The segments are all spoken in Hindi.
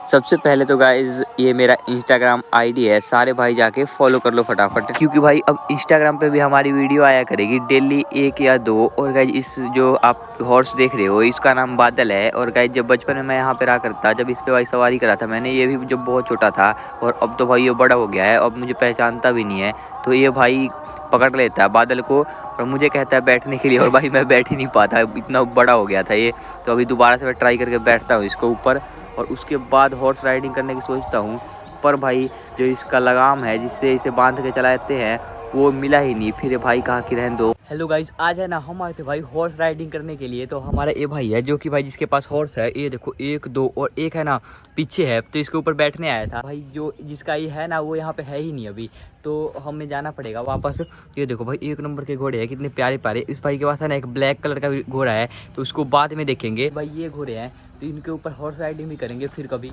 सबसे पहले तो गाइज ये मेरा इंस्टाग्राम आईडी है, सारे भाई जाके फॉलो कर लो फटाफट, क्योंकि भाई अब इंस्टाग्राम पे भी हमारी वीडियो आया करेगी डेली 1 या 2। और गाइज इस जो आप हॉर्स देख रहे हो इसका नाम बादल है। और गाइज जब बचपन में मैं यहाँ पे रहा करता, जब इस पे भाई सवारी करा था मैंने, ये भी जब बहुत छोटा था, और अब तो भाई ये बड़ा हो गया है, अब मुझे पहचानता भी नहीं है। तो ये भाई पकड़ लेता है बादल को और मुझे कहता है बैठने के लिए, और भाई मैं बैठ ही नहीं पाता, इतना बड़ा हो गया था ये। तो अभी दोबारा से मैं ट्राई करके बैठता हूँ इसको ऊपर, और उसके बाद हॉर्स राइडिंग करने की सोचता हूँ। पर भाई जो इसका लगाम है जिससे इसे बांध के चलाते हैं वो मिला ही नहीं। फिर भाई कहा कि रहने दो। हेलो गाइज, आज है ना हम आए थे भाई हॉर्स राइडिंग करने के लिए। तो हमारा ये भाई है जो कि भाई जिसके पास हॉर्स है, ये देखो 1 2 और एक है ना पीछे है, तो इसके ऊपर बैठने आया था भाई। जो जिसका ये है ना वो यहाँ पे है ही नहीं अभी, तो हमें जाना पड़ेगा वापस। ये देखो भाई 1 नंबर के घोड़े हैं, कितने प्यारे प्यारे। इस भाई के पास है ना एक ब्लैक कलर का भी घोड़ा है, तो उसको बाद में देखेंगे। भाई ये घोड़े हैं तो इनके ऊपर हॉर्स राइडिंग भी करेंगे फिर कभी।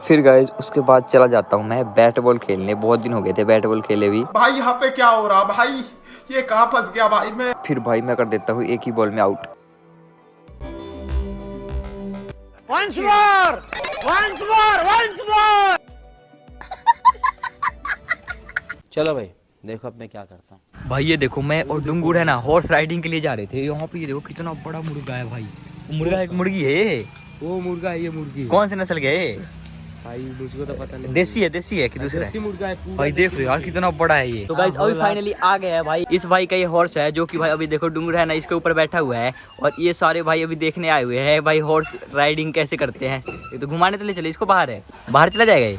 फिर गाइस उसके बाद चला जाता हूँ मैं बैट बॉल खेलने, बहुत दिन हो गए थे बैट बॉल खेले भी। भाई यहाँ पे क्या हो रहा भाई, ये कहाँ फंस गया भाई मैं। फिर भाई मैं कर देता हूँ एक ही बॉल में out. Once more! Once more! Once more! चलो भाई देखो अब मैं क्या करता हूँ। भाई ये देखो मैं और डुंगुर है ना हॉर्स राइडिंग के लिए जा रहे थे। यहाँ पे ये देखो कितना बड़ा मुर्गा है भाई। मुर्गा एक मुर्गी है, वो मुर्गा है, ये मुर्गी है। कौन से नस्ल के है भाई मुझको तो पता नहीं। देसी है कि दूसरा देसी मुर्गा है भाई। देख रहे हो यार कितना बड़ा है ये। तो गाइस अभी फाइनली आ गया है भाई। इस भाई का ये हॉर्स है जो कि भाई अभी देखो डुंगर है ना इसके ऊपर बैठा हुआ है, और ये सारे भाई अभी देखने आए हुए हैं भाई हॉर्स राइडिंग कैसे करते हैं। ये तो घुमाने तो ले चले इसको, बाहर चला जाएगा ये।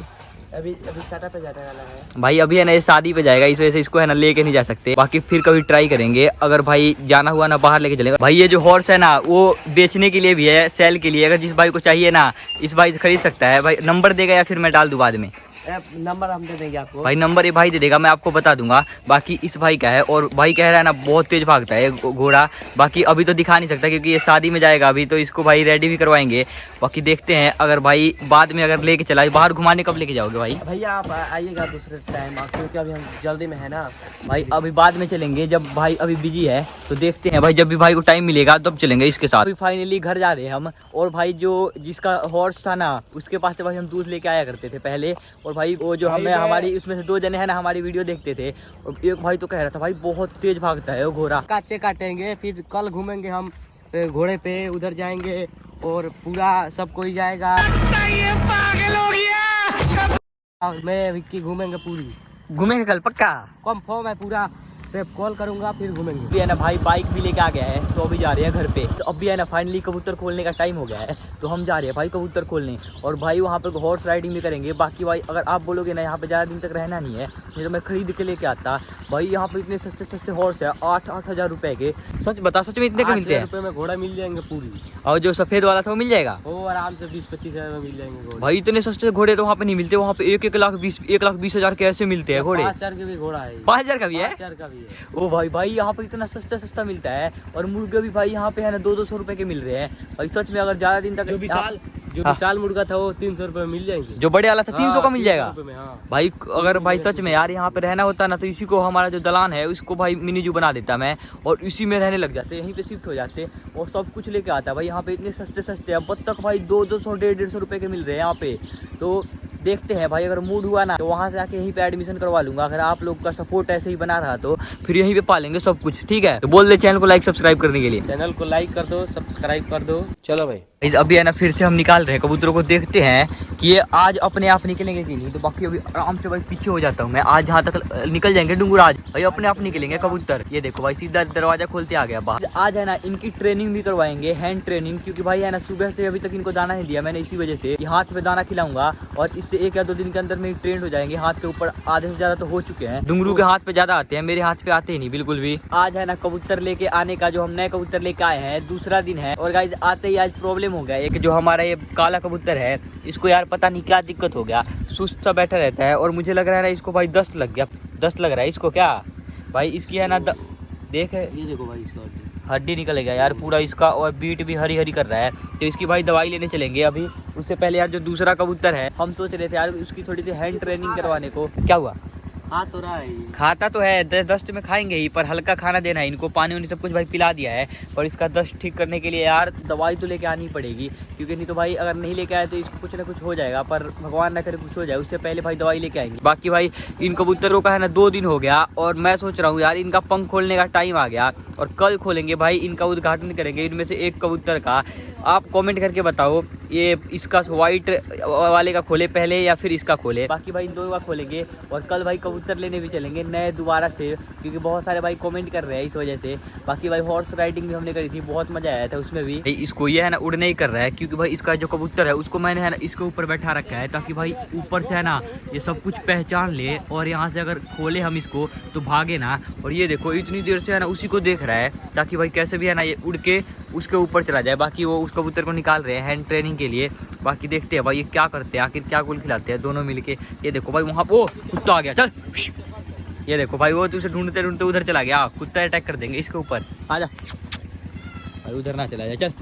अभी साटा पे जाने वाला है भाई। अभी है ना ये शादी पे जाएगा, इस वजह से इसको है ना लेके नहीं जा सकते। बाकी फिर कभी ट्राई करेंगे, अगर भाई जाना हुआ ना बाहर लेके चलेगा। भाई ये जो हॉर्स है ना वो बेचने के लिए भी है, सेल के लिए। अगर जिस भाई को चाहिए ना इस भाई से खरीद सकता है। भाई नंबर देगा या फिर मैं डाल दूँ बाद में? नंबर हम दे देंगे आपको भाई नंबर ये भाई दे देगा, मैं आपको बता दूंगा। बाकी इस भाई का है, और भाई कह रहा है ना बहुत तेज भागता है घोड़ा। बाकी अभी तो दिखा नहीं सकता क्योंकि ये शादी में जाएगा अभी, तो इसको भाई रेडी भी करवाएंगे। बाकी देखते हैं, अगर भाई बाद में अगर लेके चला बाहर घुमाने, कब लेके जाओगे भाई? भैया आप आइएगा दूसरे टाइम, क्योंकि अभी हम जल्दी में है ना भाई। अभी बाद में चलेंगे जब भाई अभी बिजी है, तो देखते हैं भाई जब भी भाई को टाइम मिलेगा तब चलेंगे इसके साथ। अभी फाइनली घर जा रहे हैं हम। और भाई जो जिसका हॉर्स था ना उसके पास से भाई हम दूध लेके आया करते थे पहले। और भाई वो जो हमें हमारी उसमें से 2 जने हैं ना हमारी वीडियो देखते थे, और एक भाई तो कह रहा था भाई बहुत तेज भागता है वो घोड़ा। काचे काटेंगे, फिर कल घूमेंगे हम घोड़े पे, उधर जाएंगे और पूरा सब कोई जाएगा। मैं विक्की घूमेंगे, पूरी घूमेंगे कल पक्का, कंफर्म है पूरा। पे कॉल करूंगा फिर घूमेंगे। अभी है ना भाई बाइक भी लेके आ गया है, तो अभी जा रहे हैं घर पे। तो अभी है ना फाइनली कबूतर खोलने का टाइम हो गया है, तो हम जा रहे हैं भाई कबूतर खोलने। और भाई वहाँ पर हॉर्स राइडिंग भी करेंगे। बाकी भाई अगर आप बोलोगे ना यहाँ पे ज़्यादा दिन तक रहना नहीं है, नहीं तो मैं खरीद के लेके आता। भाई यहाँ पे इतने सस्ते सस्ते हॉर्स है, 8-8 हज़ार रुपए के। सच बता, सच में इतने के मिलते हैं? रुपए में घोड़ा मिल जाएंगे पूरी। और जो सफेद वाला था वो मिल जाएगा? वो आराम से 20-25 हज़ार में मिल जाएंगे भाई। इतने सस्ते घोड़े तो वहाँ पे नहीं मिलते, वहाँ पे 1,20,000 के ऐसे मिलते हैं घोड़े। 5,000 के भी घोड़ा है, 5,000 का भी है? 5,000 का भी है। ओ भाई यहाँ पे इतना सस्ता मिलता है। और मुर्गे भी भाई यहाँ पे है ना 200-200 रुपए के मिल रहे हैं भाई। सच में अगर ज्यादा दिन तक जो विशाल मुर्गा था वो 300 रुपए में मिल जाएंगे। जो बड़े वाला था 300 का मिल जाएगा हाँ। भाई। अगर भाई सच में यार यहाँ पे रहना होता ना, तो इसी को हमारा जो दलान है उसको भाई मिनी जू बना देता मैं, और इसी में रहने लग जाते, यहीं पे शिफ्ट हो जाते और सब कुछ लेके आता भाई। यहाँ पे इतने सस्ते अब तक भाई 200-200 150 रुपए के मिल रहे हैं यहाँ पे। तो देखते हैं भाई, अगर मूड हुआ ना तो वहाँ से आके यहीं पे एडमिशन करवा लूंगा। अगर आप लोग का सपोर्ट ऐसे ही बना रहा तो फिर यहीं पे पालेंगे सब कुछ, ठीक है? तो बोल दे चैनल को लाइक सब्सक्राइब करने के लिए। चैनल को लाइक कर दो, सब्सक्राइब कर दो। चलो भाई अभी है ना फिर से हम निकाल रहे हैं कबूतरों को। देखते हैं कि ये आज अपने आप निकलेंगे कि नहीं। तो बाकी अभी आराम से भाई पीछे हो जाता हूँ मैं। आज जहाँ तक निकल जाएंगे डुंगुर, आज भाई अपने आप निकलेंगे कबूतर। ये देखो भाई सीधा दरवाजा खोलते आ गया बाहर। आज है ना इनकी ट्रेनिंग भी करवाएंगे, हैंड ट्रेनिंग, क्योंकि भाई है ना सुबह से अभी तक इनको दाना नहीं दिया मैंने, इसी वजह से हाथ पे दाना खिलाऊंगा। और इससे 1 या 2 दिन के अंदर में ट्रेंड हो जाएंगे। हाथ के ऊपर आधे से ज्यादा तो हो चुके हैं। डुंगरू के हाथ पे ज्यादा आते हैं, मेरे हाथ पे आते ही नहीं बिल्कुल भी। आज है ना कबूतर लेके आने का, जो हम नए कबूतर लेके आए हैं, दूसरा दिन है। और गाइस आते ही आज प्रॉब्लम हो गया। एक जो हमारा ये काला कबूतर है, इसको यार पता नहीं क्या दिक्कत हो गया, सुस्त सा बैठा रहता है। और मुझे लग रहा है ना इसको भाई दस्त लग गया, दस्त लग रहा है इसको। क्या भाई इसकी है ना देख, ये देखो भाई इसका हड्डी निकल गया यार पूरा इसका, और बीट भी हरी हरी कर रहा है। तो इसकी भाई दवाई लेने चलेंगे अभी। उससे पहले यार जो दूसरा कबूतर है, हम सोच रहे थे यार उसकी थोड़ी सी हैंड ट्रेनिंग करवाने को। क्या हुआ? खा तो रहा है। खाता तो है, दस्त में खाएंगे ही, पर हल्का खाना देना है इनको, पानी वानी सब कुछ भाई पिला दिया है। पर इसका दस्त ठीक करने के लिए यार दवाई तो लेके आनी पड़ेगी, क्योंकि नहीं तो भाई अगर नहीं लेके आए तो इसको कुछ ना कुछ हो जाएगा। पर भगवान ना करे कुछ हो जाए, उससे पहले भाई दवाई लेके आएंगे। बाकी भाई इन कबूतरों का है ना 2 दिन हो गया, और मैं सोच रहा हूँ यार इनका पंख खोलने का टाइम आ गया, और कल खोलेंगे भाई, इनका उद्घाटन करेंगे। इनमें से एक कबूतर का आप कमेंट करके बताओ, ये इसका व्हाइट वाले का खोले पहले या फिर इसका खोले। बाकी भाई इन दोनों का खोलेंगे, और कल भाई कबूतर लेने भी चलेंगे नए दोबारा से, क्योंकि बहुत सारे भाई कमेंट कर रहे हैं इस वजह से। बाकी भाई हॉर्स राइडिंग भी हमने करी थी, बहुत मजा आया था उसमें भी। इसको ये है ना उड़ने ही कर रहा है, क्योंकि भाई इसका जो कबूतर है उसको मैंने है ना इसके ऊपर बैठा रखा है, ताकि भाई ऊपर से है ना ये सब कुछ पहचान ले, और यहाँ से अगर खोले हम इसको तो भागे ना। और ये देखो इतनी देर से है ना उसी को देख रहा है, ताकि भाई कैसे भी है ना ये उड़ के उसके ऊपर चला जाए। बाकी वो उस कबूतर को निकाल रहे हैं हैंड ट्रेनिंग के लिए। बाकी देखते हैं भाई ये क्या करते हैं, आखिर क्या गोल खिलाते हैं दोनों मिलके। ये देखो भाई वहाँ वो कुत्ता आ गया, चल। ये देखो भाई वो तुझे ढूंढते ढूंढते उधर चला गया, कुत्ता अटैक कर देंगे इसके ऊपर, आजा भाई उधर ना चला जाए, चल।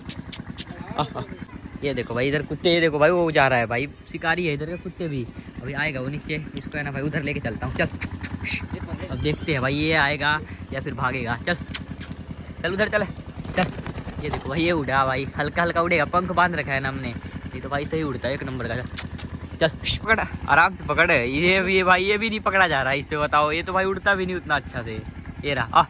ये देखो भाई इधर कुत्ते, ये देखो भाई वो जा रहा है भाई, शिकारी है इधर के कुत्ते भी। अभी आएगा वो नीचे, इसको है ना भाई उधर लेके चलता हूँ, चल। अब देखते हैं भाई ये आएगा या फिर भागेगा, चल चल उधर चल चल। ये देखो भाई ये उड़ा भाई, हल्का हल्का उड़ेगा, पंख बांध रखा है ना हमने, ये तो भाई सही उड़ता है, 1 नंबर का। चल पकड़, आराम से पकड़। ये भाई ये भी नहीं पकड़ा जा रहा है इससे, बताओ, ये तो भाई उड़ता भी नहीं उतना अच्छा से। ये रहा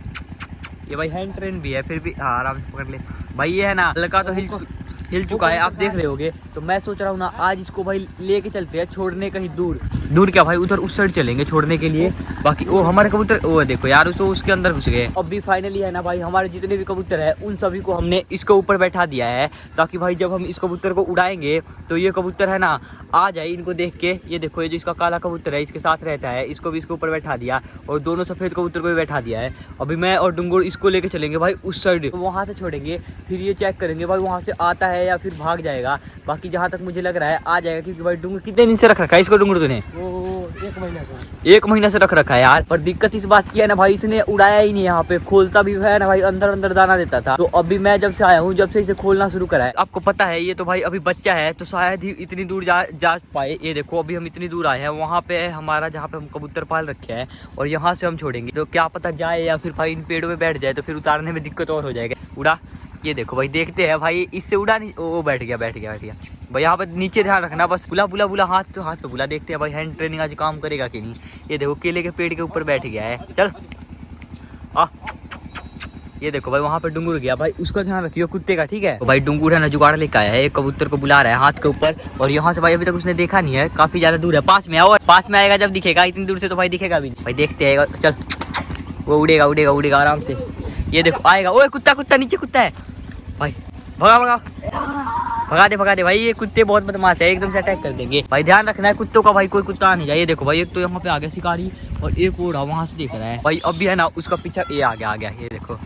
ये भाई हैंड ट्रेन भी है, फिर भी हाँ आराम से पकड़ ले भाई। ये है ना हल्का तो हिल चुका है, आप देख रहे होगे। तो मैं सोच रहा हूँ ना आज इसको भाई लेके चलते हैं छोड़ने कहीं दूर दूर, क्या भाई उधर उस साइड चलेंगे छोड़ने के लिए। बाकी वो हमारे कबूतर, वो देखो यार तो उसके अंदर घुस गए। अब भी फाइनली है ना भाई हमारे जितने भी कबूतर है उन सभी को हमने इसके ऊपर बैठा दिया है, ताकि भाई जब हम इस कबूतर को उड़ाएंगे तो ये कबूतर है ना आ जाए इनको देख के। ये देखो ये जो इसका काला कबूतर है इसके साथ रहता है, इसको भी इसके ऊपर बैठा दिया, और दोनों सफेद कबूतर को भी बैठा दिया है। अभी मैं और डुंगुर इसको लेके चलेंगे भाई उस साइड, वहाँ से छोड़ेंगे, फिर ये चेक करेंगे भाई वहाँ से आता है या फिर भाग जाएगा। बाकी जहाँ तक मुझे लग रहा है आ जाएगा, क्योंकि भाई डुंगुर कितने दिन से रख रखा है इसको, डुंगुर तूने? 1 महीना से रख रखा है यार। पर दिक्कत इस बात की है ना भाई, इसने उड़ाया ही नहीं, यहाँ पे खोलता भी है ना भाई, अंदर अंदर दाना देता था। तो अभी मैं जब से आया हूँ, जब से इसे खोलना शुरू करा है, आपको पता है ये तो भाई अभी बच्चा है, तो शायद ही इतनी दूर जा पाए। ये देखो अभी हम इतनी दूर आए हैं, वहाँ पे है हमारा जहाँ पे हम कबूतर पाल रखे हैं, और यहाँ से हम छोड़ेंगे तो क्या पता जाए या फिर भाई इन पेड़ों में बैठ जाए, तो फिर उतारने में दिक्कत और हो जाएगा। उड़ा, ये देखो भाई देखते हैं भाई, इससे उड़ा नहीं, वो बैठ गया भाई। यहाँ पर नीचे ध्यान रखना बस, बुला हाथ तो बुला। देखते हैं भाई हैंड ट्रेनिंग आज काम करेगा कि नहीं। ये देखो केले के पेड़ के ऊपर बैठ गया है, चल आ। ये देखो भाई वहाँ पर डुंगुर गया भाई, उसका ध्यान रखियो कुत्ते का, ठीक है। तो भाई डुंगुर है ना जुगाड़ लेके आया है, एक कबूतर को बुला रहा है हाथ के ऊपर, और यहाँ से भाई अभी तक उसने देखा नहीं है, काफी ज्यादा दूर है। पास में आओ, पास में आएगा जब दिखेगा, इतनी दूर से तो भाई दिखेगा भी नहीं। भाई देखते हैं, चल वो उड़ेगा आराम से। ये देखो आएगा, ओए कुत्ता नीचे कुत्ता है भाई, भगा दे भाई। ये कुत्ते बहुत बदमाश है, एकदम से अटैक कर देंगे भाई, ध्यान रखना है कुत्तों का भाई, कोई कुत्ता नहीं जाए। ये देखो भाई एक तो यहाँ पे आ गया शिकारी, और एक और वहाँ से देख रहा है भाई। अब भी है ना उसका पीछा, ये आ गया। ये देखो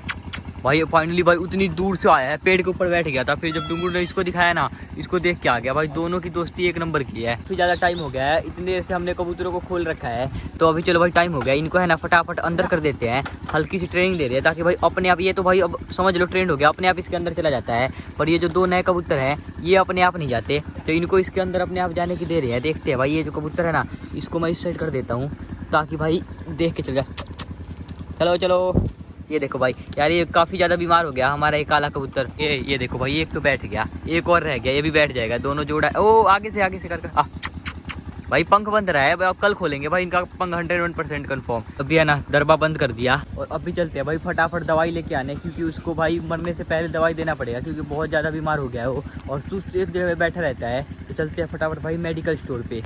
भाई फाइनली भाई उतनी दूर से आया है, पेड़ के ऊपर बैठ गया था, फिर जब डुंगुर ने इसको दिखाया ना, इसको देख के आ गया भाई। दोनों की दोस्ती 1 नंबर की है। फिर ज़्यादा टाइम हो गया है, इतनी देर से हमने कबूतरों को खोल रखा है, तो अभी चलो भाई टाइम हो गया, इनको है ना फटाफट अंदर कर देते हैं। हल्की सी ट्रेनिंग दे रहे हैं, ताकि भाई अपने आप, ये तो भाई अब समझ लो ट्रेंड हो गया, अपने आप इसके अंदर चला जाता है। पर ये जो 2 नए कबूतर हैं ये अपने आप नहीं जाते, तो इनको इसके अंदर अपने आप जाने की दे रहे हैं। देखते हैं भाई, ये जो कबूतर है ना इसको मैं इस साइड कर देता हूँ, ताकि भाई देख के चल जाए। चलो ये देखो भाई यार, ये काफी ज्यादा बीमार हो गया हमारा ये काला कबूतर। ये देखो भाई एक तो बैठ गया, एक और रह गया, ये भी बैठ जाएगा, दोनों जोड़ा। ओ आगे से कर भाई पंख बंद रहा है, अब कल खोलेंगे भाई इनका पंख 101% कंफर्म। अभी है ना दरबा बंद कर दिया, और अभी चलते हैं भाई फटाफट दवाई लेके आने, क्योंकि उसको भाई मरने से पहले दवाई देना पड़ेगा, क्योंकि बहुत ज्यादा बीमार हो गया है वो, और सुस्त एक जगह बैठा रहता है। तो चलते हैं फटाफट भाई मेडिकल स्टोर पे।